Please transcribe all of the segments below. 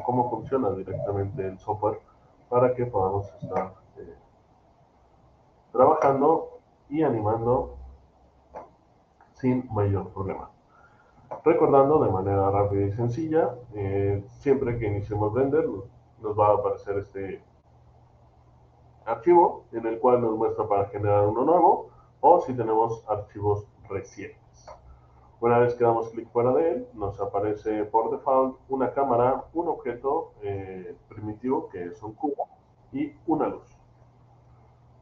cómo funciona directamente el software para que podamos estar trabajando y animando sin mayor problema. Recordando de manera rápida y sencilla, siempre que iniciemos Blender nos va a aparecer este archivo en el cual nos muestra para generar uno nuevo o si tenemos archivos recientes. Una vez que damos clic fuera de él, nos aparece por default una cámara, un objeto primitivo que es un cubo y una luz.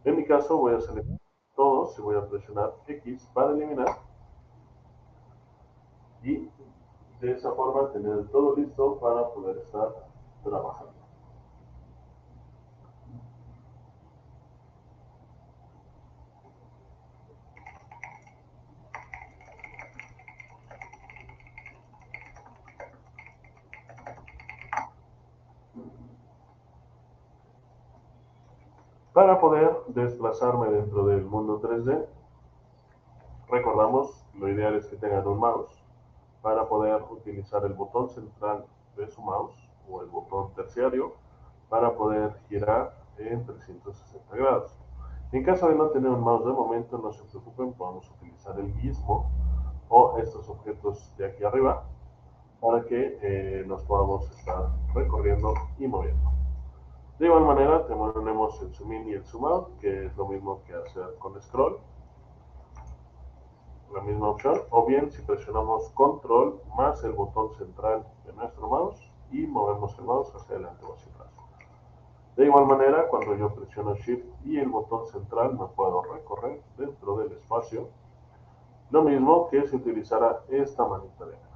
En mi caso voy a seleccionar todos y voy a presionar X para eliminar y de esa forma tener todo listo para poder estar trabajando. Para poder desplazarme dentro del mundo 3D, recordamos, lo ideal es que tengan un mouse para poder utilizar el botón central de su mouse o el botón terciario para poder girar en 360 grados. En caso de no tener un mouse de momento, no se preocupen, podemos utilizar el gizmo o estos objetos de aquí arriba para que nos podamos estar recorriendo y moviendo. De igual manera tenemos el zoom in y el zoom out, que es lo mismo que hacer con scroll, la misma opción, o bien si presionamos control más el botón central de nuestro mouse y movemos el mouse hacia adelante o hacia atrás. De igual manera, cuando yo presiono shift y el botón central me puedo recorrer dentro del espacio, lo mismo que si utilizara esta manita de acá.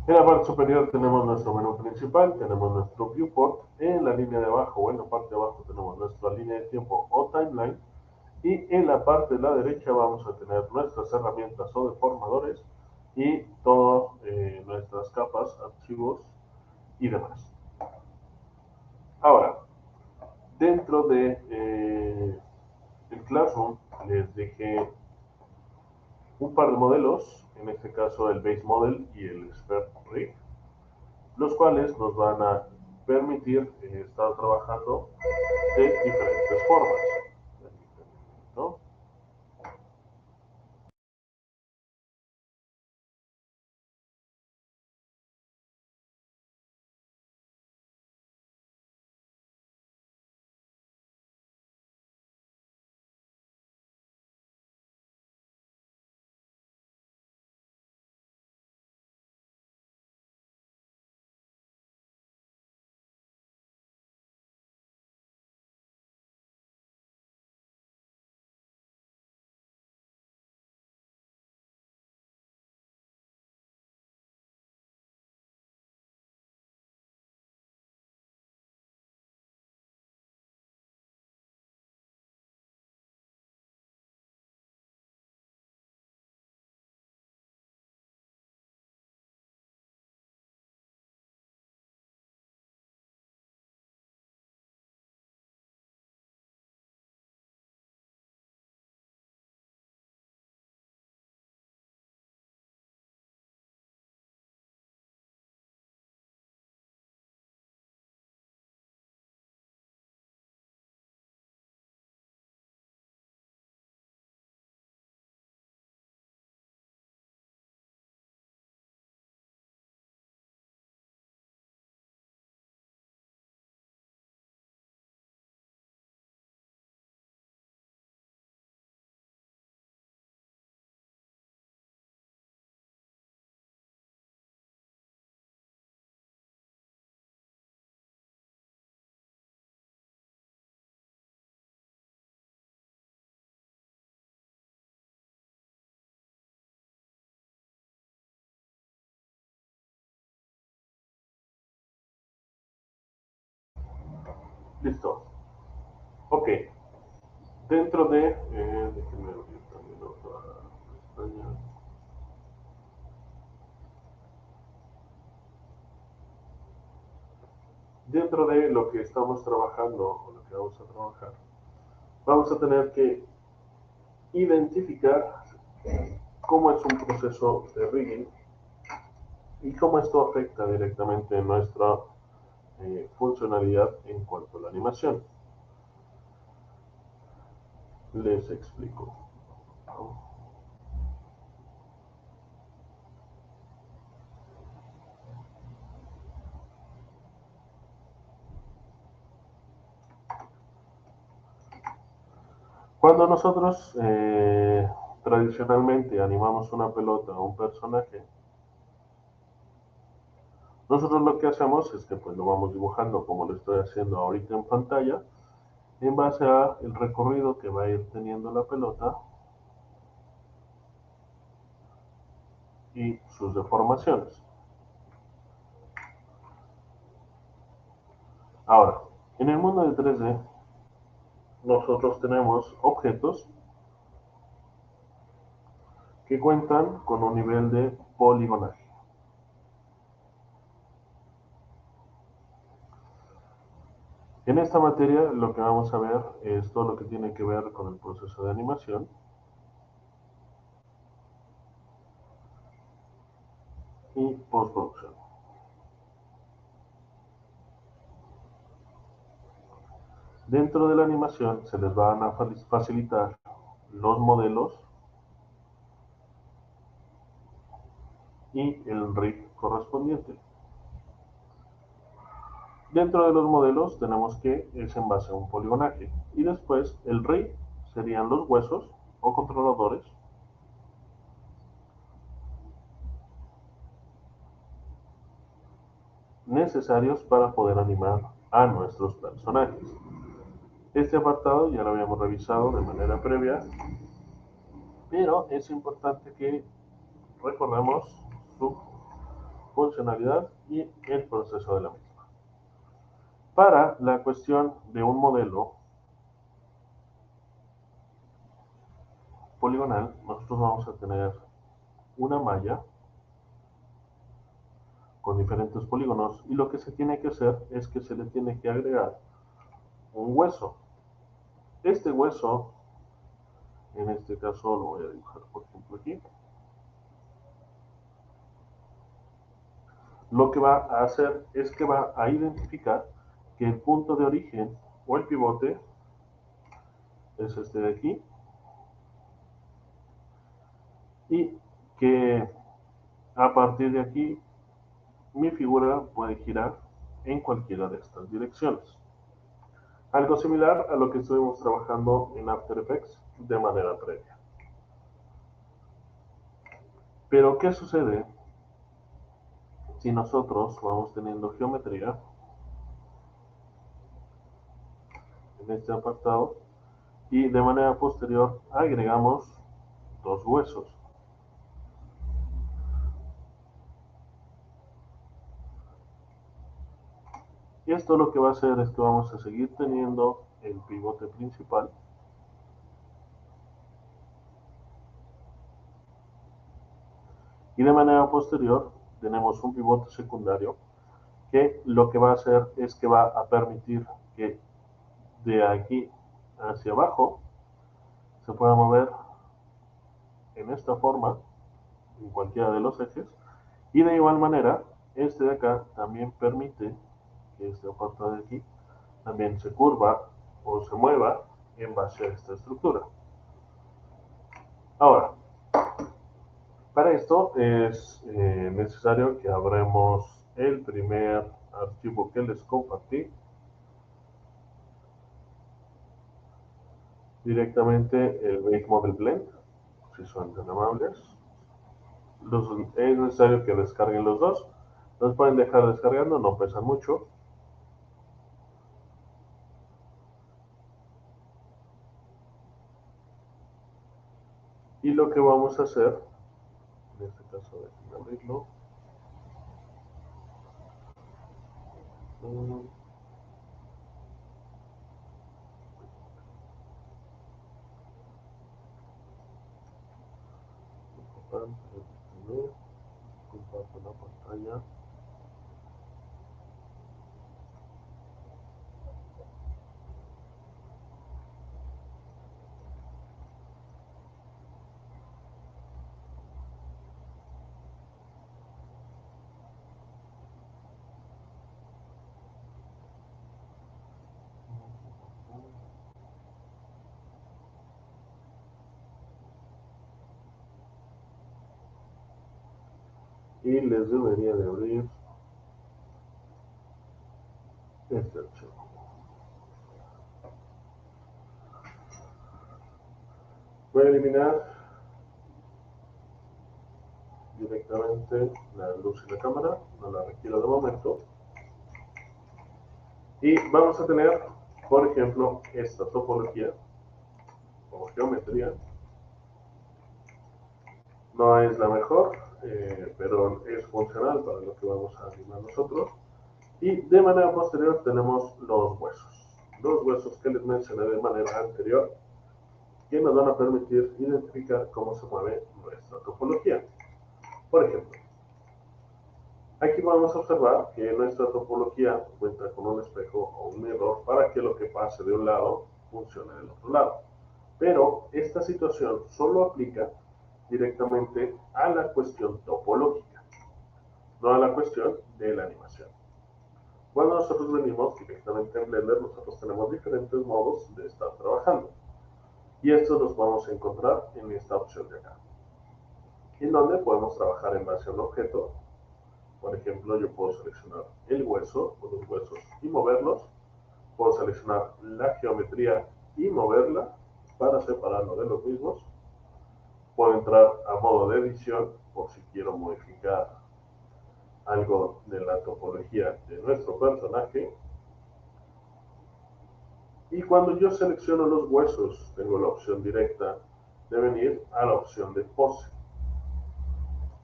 En la parte superior tenemos nuestro menú principal, tenemos nuestro viewport, en la línea de abajo o en la parte de abajo tenemos nuestra línea de tiempo o timeline, y en la parte de la derecha vamos a tener nuestras herramientas o deformadores y todas nuestras capas, archivos y demás. Ahora, dentro de el Classroom les dejé un par de modelos, en este caso el Base Model y el Sphere Rig, los cuales nos van a permitir estar trabajando de diferentes formas, ¿no? Listo. Ok. Dentro de, déjenme abrir también otra pestaña. Dentro de lo que estamos trabajando o lo que vamos a trabajar, vamos a tener que identificar cómo es un proceso de rigging y cómo esto afecta directamente nuestra funcionalidad en cuanto a la animación. Les explico. Cuando nosotros tradicionalmente animamos una pelota o un personaje, nosotros lo que hacemos es que pues lo vamos dibujando como lo estoy haciendo ahorita en pantalla, en base a el recorrido que va a ir teniendo la pelota y sus deformaciones. Ahora, en el mundo de 3D, nosotros tenemos objetos que cuentan con un nivel de poligonaje. En esta materia lo que vamos a ver es todo lo que tiene que ver con el proceso de animación y postproducción. Dentro de la animación se les van a facilitar los modelos y el rig correspondiente. Dentro de los modelos tenemos que es en base a un poligonaje y después el rig serían los huesos o controladores necesarios para poder animar a nuestros personajes. Este apartado ya lo habíamos revisado de manera previa, pero es importante que recordemos su funcionalidad y el proceso de la misma. Para la cuestión de un modelo poligonal, nosotros vamos a tener una malla con diferentes polígonos y lo que se tiene que hacer es que se le tiene que agregar un hueso. Este hueso, en este caso lo voy a dibujar por ejemplo aquí, lo que va a hacer es que va a identificar que el punto de origen o el pivote es este de aquí y que a partir de aquí mi figura puede girar en cualquiera de estas direcciones. Algo similar a lo que estuvimos trabajando en After Effects de manera previa. Pero ¿qué sucede si nosotros vamos teniendo geometría en este apartado y de manera posterior agregamos dos huesos? Y esto lo que va a hacer es que vamos a seguir teniendo el pivote principal y de manera posterior tenemos un pivote secundario que lo que va a hacer es que va a permitir que de aquí hacia abajo se pueda mover en esta forma en cualquiera de los ejes y de igual manera este de acá también permite que este apartado de aquí también se curva o se mueva en base a esta estructura. Ahora, para esto es necesario que abramos el primer archivo que les compartí directamente el Make Model Blend, si son tan amables. Es necesario que descarguen los dos. Los pueden dejar descargando, no pesan mucho. Y lo que vamos a hacer, en este caso déjenme abrirlo. Comparto la pantalla. y les debería de abrir este archivo. Voy a eliminar directamente la luz y la cámara, no la requiero de momento. Y vamos a tener, por ejemplo, esta topología o geometría. No es la mejor, pero es funcional para lo que vamos a animar nosotros. Y de manera posterior tenemos los huesos. Los huesos que les mencioné de manera anterior, que nos van a permitir identificar cómo se mueve nuestra topología. Por ejemplo, aquí vamos a observar que nuestra topología cuenta con un espejo o un mirror para que lo que pase de un lado funcione del otro lado. Pero esta situación solo aplica directamente a la cuestión topológica, no a la cuestión de la animación. Cuando nosotros venimos directamente en Blender, nosotros tenemos diferentes modos de estar trabajando. Y estos los vamos a encontrar en esta opción de acá, en donde podemos trabajar en base a un objeto. Por ejemplo, yo puedo seleccionar el hueso o los huesos y moverlos. Puedo seleccionar la geometría y moverla para separarlo de los mismos. Puedo entrar a modo de edición por si quiero modificar algo de la topología de nuestro personaje. Y cuando yo selecciono los huesos, tengo la opción directa de venir a la opción de pose.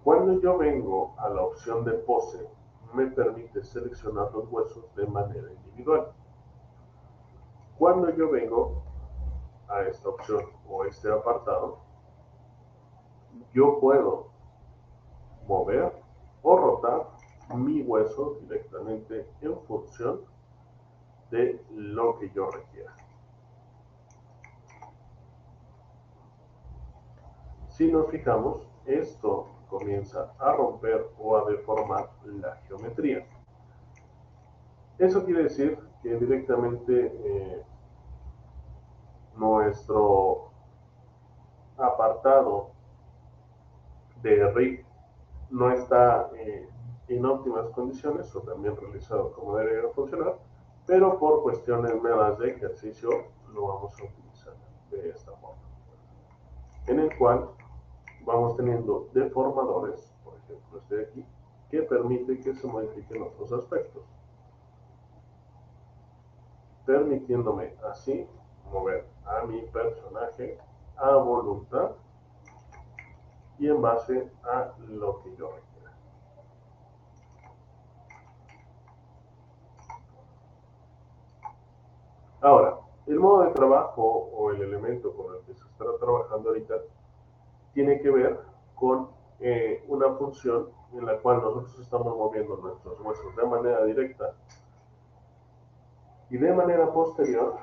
Cuando yo vengo a la opción de pose, me permite seleccionar los huesos de manera individual. Cuando yo vengo a esta opción o este apartado, yo puedo mover o rotar mi hueso directamente en función de lo que yo requiera. Si nos fijamos, esto comienza a romper o a deformar la geometría. Eso quiere decir que directamente nuestro apartado de rig no está en óptimas condiciones o también realizado como debería funcionar, pero por cuestiones meras de ejercicio lo vamos a utilizar de esta forma, en el cual vamos teniendo deformadores, por ejemplo este de aquí, que permite que se modifiquen otros aspectos, permitiéndome así mover a mi personaje a voluntad y en base a lo que yo requiera. Ahora, el modo de trabajo o el elemento con el que se está trabajando ahorita tiene que ver con una función en la cual nosotros estamos moviendo nuestros huesos de manera directa y de manera posterior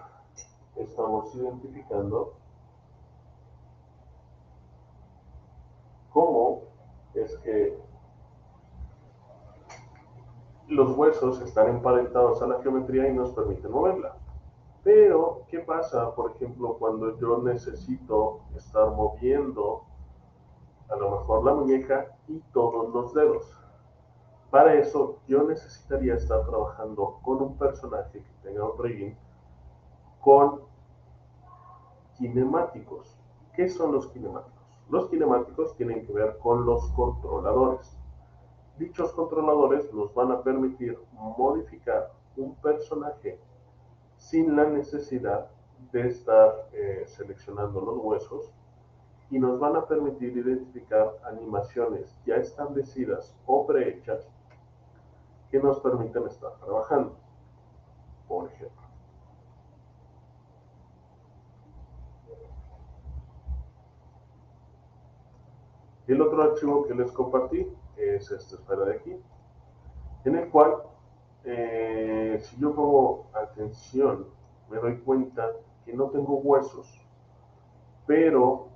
estamos identificando cómo es que los huesos están emparentados a la geometría y nos permiten moverla. Pero, ¿qué pasa, por ejemplo, cuando yo necesito estar moviendo a lo mejor la muñeca y todos los dedos? Para eso, yo necesitaría estar trabajando con un personaje que tenga un rigging con kinemáticos. ¿Qué son los kinemáticos? Los kinemáticos tienen que ver con los controladores. Dichos controladores nos van a permitir modificar un personaje sin la necesidad de estar seleccionando los huesos y nos van a permitir identificar animaciones ya establecidas o prehechas que nos permiten estar trabajando. Por ejemplo, el otro archivo que les compartí es esta esfera de aquí, en el cual si yo pongo atención me doy cuenta que no tengo huesos, pero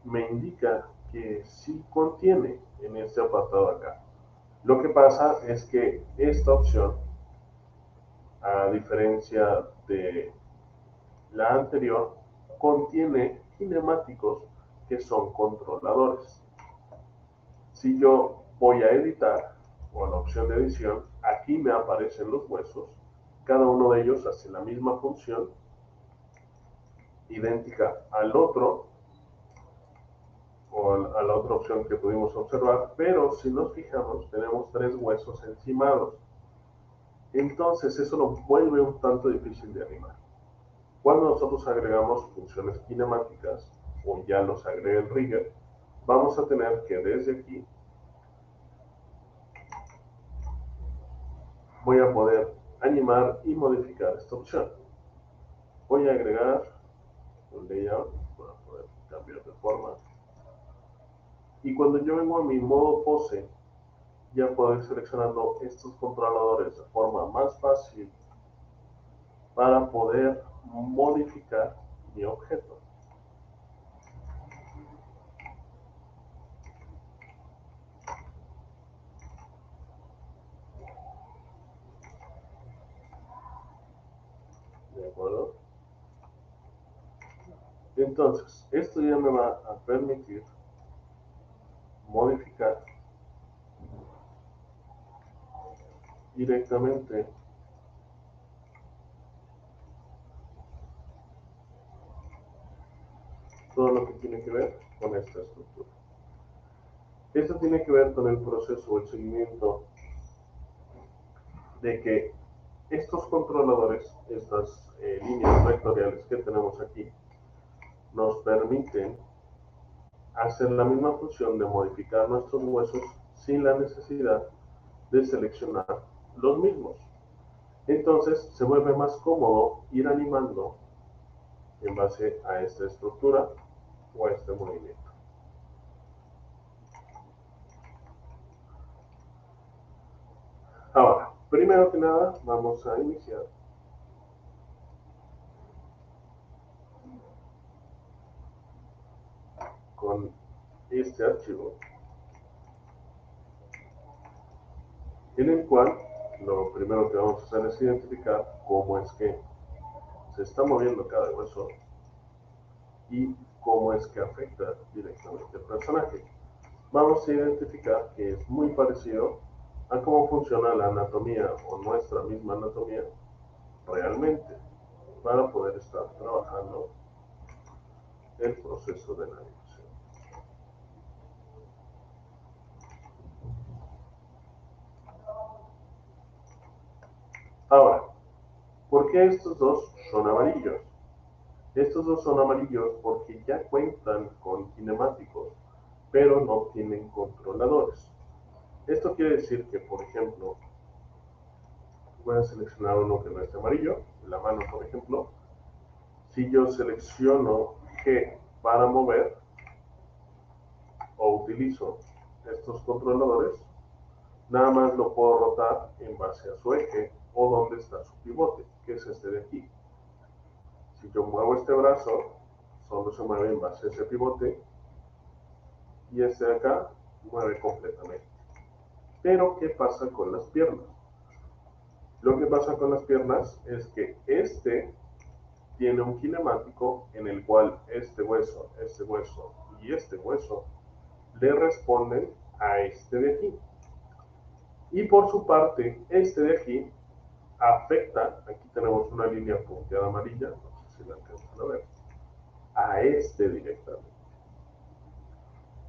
me indica que sí contiene en este apartado acá. Lo que pasa es que esta opción, a diferencia de la anterior, contiene cinemáticos que son controladores. Si yo voy a editar, o a la opción de edición, aquí me aparecen los huesos, cada uno de ellos hace la misma función, idéntica al otro, o a la otra opción que pudimos observar, pero si nos fijamos, tenemos 3 huesos encimados. Entonces eso lo vuelve un tanto difícil de animar. Cuando nosotros agregamos funciones kinemáticas, o ya los agrega el rigger, vamos a tener que desde aquí voy a poder animar y modificar esta opción. Voy a agregar un layout para poder cambiar de forma. Y cuando yo vengo a mi modo pose, ya puedo ir seleccionando estos controladores de forma más fácil para poder modificar mi objeto. ¿De acuerdo? Entonces, esto ya me va a permitir modificar directamente todo lo que tiene que ver con esta estructura. Esto tiene que ver con el proceso o el seguimiento de que estos controladores, estas líneas vectoriales que tenemos aquí, nos permiten hacer la misma función de modificar nuestros huesos sin la necesidad de seleccionar los mismos. Entonces se vuelve más cómodo ir animando en base a esta estructura o a este movimiento. Ahora, primero que nada, vamos a iniciar con este archivo, en el cual lo primero que vamos a hacer es identificar cómo es que se está moviendo cada hueso y cómo es que afecta directamente al personaje. Vamos a identificar que es muy parecido a cómo funciona la anatomía o nuestra misma anatomía realmente para poder estar trabajando el proceso de la animación. Ahora, ¿por qué estos dos son amarillos? Estos dos son amarillos porque ya cuentan con kinemáticos, pero no tienen controladores. Esto quiere decir que, por ejemplo, voy a seleccionar uno que no esté amarillo, la mano, por ejemplo. Si yo selecciono G para mover o utilizo estos controladores, nada más lo puedo rotar en base a su eje o donde está su pivote, que es este de aquí. Si yo muevo este brazo, solo se mueve en base a ese pivote y este de acá mueve completamente. Pero, ¿qué pasa con las piernas? Lo que pasa con las piernas es que este tiene un kinemático en el cual este hueso y este hueso le responden a este de aquí. Y por su parte, este de aquí afecta, aquí tenemos una línea punteada amarilla, no sé si la alcanzan a ver, a este directamente.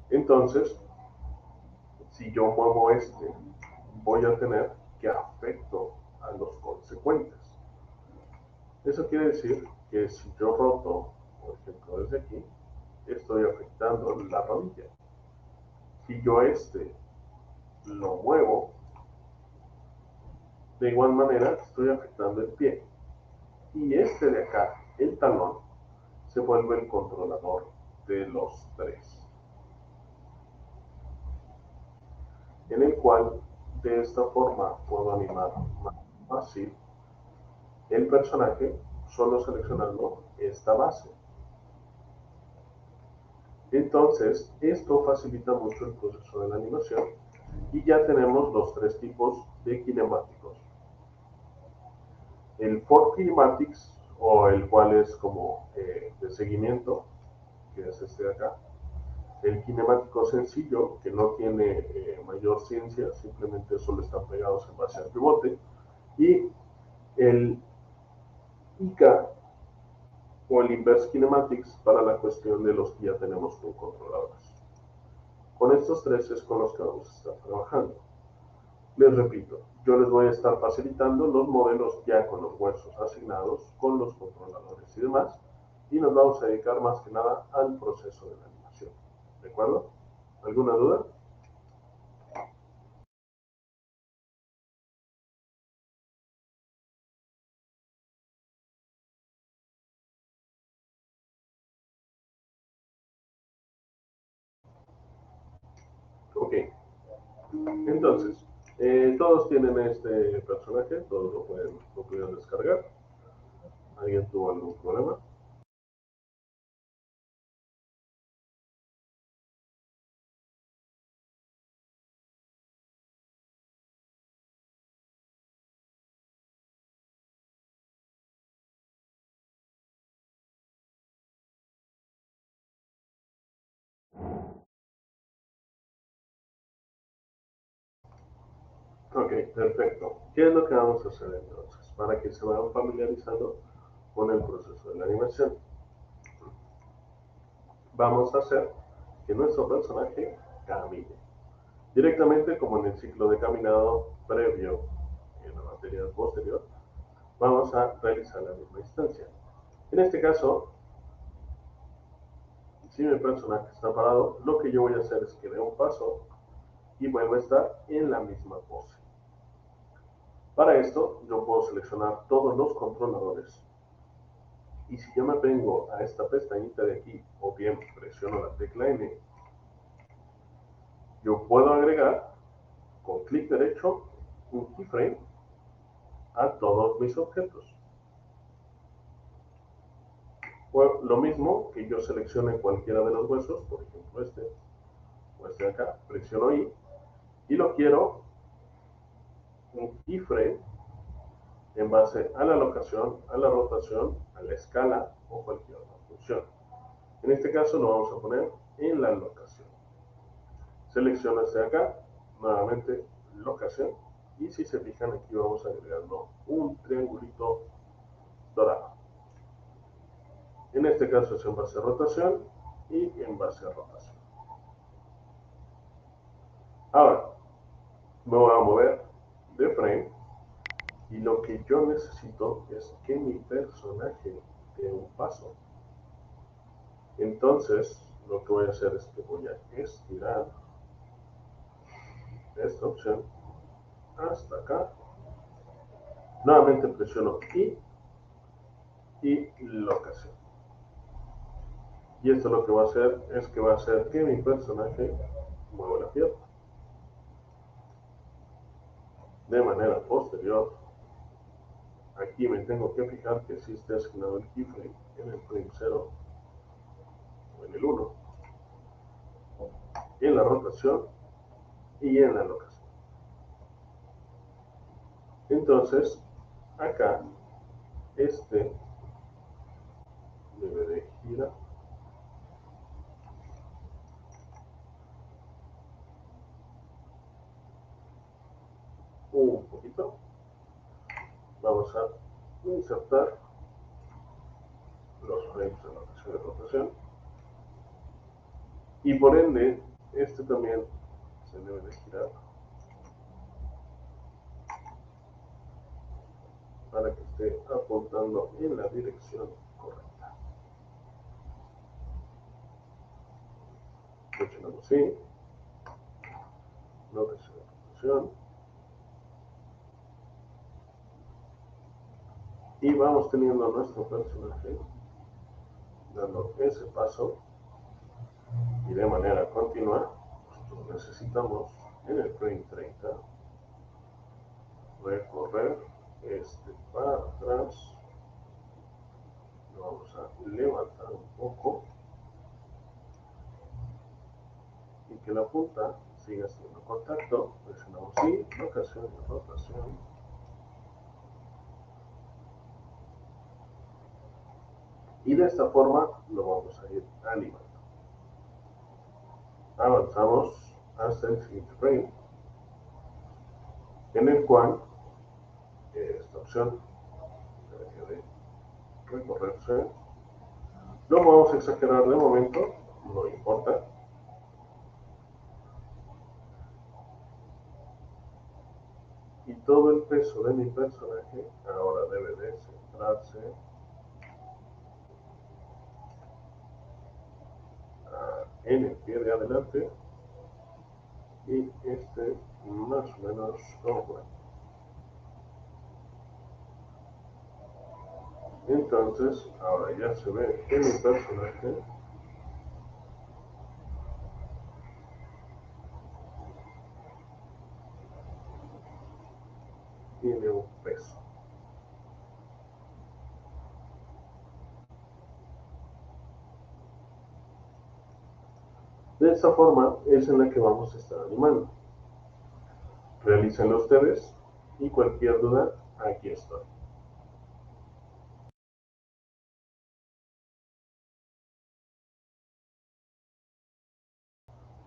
Entonces, si yo muevo este, voy a tener que afecto a los consecuentes. Eso quiere decir que si yo roto, por ejemplo, desde aquí, estoy afectando la rodilla. Si yo este lo muevo, de igual manera estoy afectando el pie. Y este de acá, el talón, se vuelve el controlador de los tres. En el cual, de esta forma, puedo animar más fácil el personaje solo seleccionando esta base. Entonces, esto facilita mucho el proceso de la animación y ya tenemos los 3 tipos de kinemáticos. El for kinematics, o el cual es como de seguimiento, que es este de acá, El kinemático sencillo, que no tiene mayor ciencia, simplemente solo están pegados en base al pivote. Y el IK o el Inverse Kinematics para la cuestión de los que ya tenemos con controladores. Con estos tres es con los que vamos a estar trabajando. Les repito, yo les voy a estar facilitando los modelos ya con los huesos asignados, con los controladores y demás, y nos vamos a dedicar más que nada al proceso de la animación. ¿De acuerdo? ¿Alguna duda? Ok, entonces, todos tienen este personaje, todos lo pueden descargar. ¿Alguien tuvo algún problema? Ok, perfecto. ¿Qué es lo que vamos a hacer entonces? Para que se vayan familiarizando con el proceso de la animación. Vamos a hacer que nuestro personaje camine. Directamente como en el ciclo de caminado previo en la materia posterior, vamos a realizar la misma instancia. En este caso, si mi personaje está parado, lo que yo voy a hacer es que dé un paso y vuelvo a estar en la misma pose. Para esto, yo puedo seleccionar todos los controladores. Y si yo me vengo a esta pestañita de aquí, o bien presiono la tecla N, yo puedo agregar con clic derecho un keyframe a todos mis objetos. O lo mismo que yo seleccione cualquiera de los huesos, por ejemplo este, o este de acá, presiono I, y lo quiero un keyframe en base a la locación, a la rotación, a la escala o cualquier otra función. En este caso lo vamos a poner en la locación. Selecciono este de acá, nuevamente locación, y si se fijan aquí vamos agregando un triangulito dorado. En este caso es en base a rotación y en base a rotación. Ahora, me voy a mover de frame y lo que yo necesito es que mi personaje dé un paso. Entonces, lo que voy a hacer es que voy a estirar esta opción hasta acá. Nuevamente presiono I y locación. Y esto lo que va a hacer es que va a hacer que mi personaje mueva la pierna. De manera posterior, aquí me tengo que fijar que sí esté asignado el keyframe en el frame 0 o en el 1, en la rotación y en la locación. Entonces, acá, este debe de girar un poquito. Vamos a insertar los frames de locación y rotación. Y por ende, este también se debe de girar para que esté apuntando en la dirección correcta. Presionamos así, nótese la rotación. Y vamos teniendo a nuestro personaje dando ese paso y de manera continua. Nosotros necesitamos en el frame 30 recorrer este para atrás. Lo vamos a levantar un poco y que la punta siga haciendo contacto. Presionamos sí, locación y rotación. Y de esta forma lo vamos a ir animando. avanzamos hasta el siguiente frame, en el cual esta opción debería de recorrerse. No vamos a exagerar de momento, no importa. Y todo el peso de mi personaje ahora debe de centrarse en el pie de adelante y este más o menos como bueno. Entonces ahora ya se ve que mi personaje tiene un peso. De esta forma es en la que vamos a estar animando. Realícenlo ustedes y cualquier duda, aquí estoy.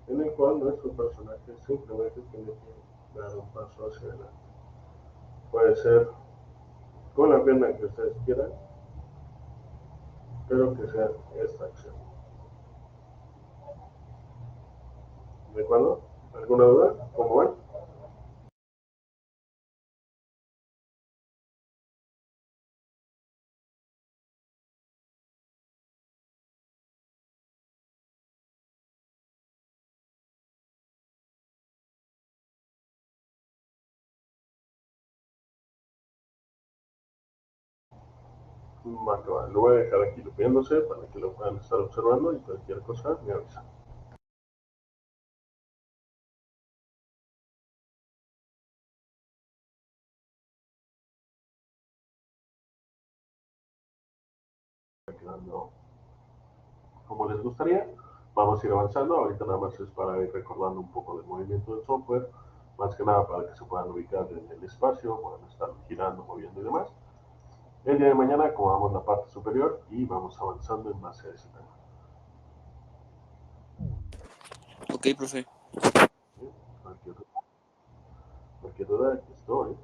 En el cual nuestro personaje simplemente tiene que dar un paso hacia adelante. Puede ser con la pierna que ustedes quieran, pero que sea esta acción. ¿De acuerdo? ¿Alguna duda? ¿Cómo van? Lo voy a dejar aquí lupeándose para que lo puedan estar observando y cualquier cosa me avisan. Quedando como les gustaría. Vamos a ir avanzando. Ahorita nada más es para ir recordando un poco del movimiento del software, más que nada para que se puedan ubicar en el espacio, puedan estar girando, moviendo y demás. El día de mañana acomodamos la parte superior y vamos avanzando en base a ese tema. Ok, profe. Cualquier duda, aquí estoy.